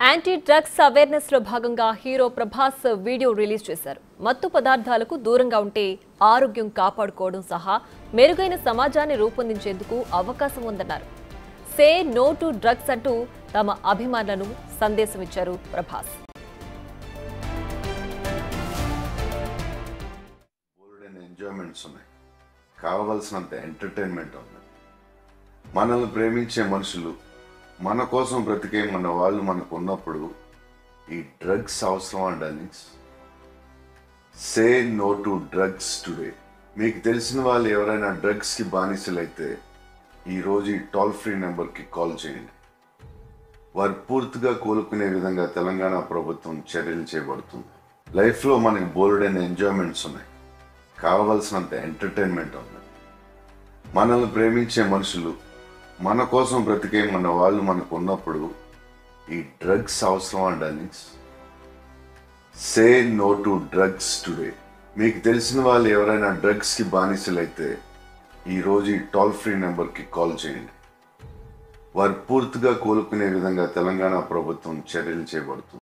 Anti drugs awareness లో భాగంగా hero Prabhas video release చేశారు. మత్తు పదార్థాలకు దూరంగా ఉంటే ఆరోగ్యం కాపాడుకోవడం సహా మెరుగైన సమాజాన్ని రూపొందించేందుకు అవకాశం ఉందన్నారు. సే నో టు డ్రగ్స్ అంటూ తమ అభిమానులను సందేశం ఇచ్చారు ప్రభాస్. కావలసినంత ఎంటర్టైన్మెంట్ ఉంది. మనల్ని ప్రేమించే మనుషులు, మన కోసం బ్రతికే మన వాళ్ళు మనకు ఉన్నప్పుడు ఈ డ్రగ్స్ అవసరమా darlings? Say no to drugs today. మీకు తెలిసిన వాళ్ళు ఎవరైనా డ్రగ్స్కి బానిసలైతే ఈరోజు ఈ టోల్ ఫ్రీ నెంబర్కి కాల్ చేయండి. వారు పూర్తిగా కోలుకునే విధంగా తెలంగాణ ప్రభుత్వం చర్యలు చేపడుతుంది. లైఫ్లో మనకి బోల్డైన ఎంజాయ్మెంట్స్ ఉన్నాయి, కావలసినంత ఎంటర్టైన్మెంట్ ఉంది. మనల్ని ప్రేమించే మనుషులు, మన కోసం బ్రతికే మన వాళ్ళు మనకు ఉన్నప్పుడు ఈ డ్రగ్స్ అవసరమా darlings? Say no to drugs today. మీకు తెలిసిన వాళ్ళు ఎవరైనా డ్రగ్స్కి బానిసలైతే ఈరోజు ఈ టోల్ ఫ్రీ నెంబర్కి కాల్ చేయండి. వారు పూర్తిగా కోలుకునే విధంగా తెలంగాణ ప్రభుత్వం చర్యలు చేపడుతుంది.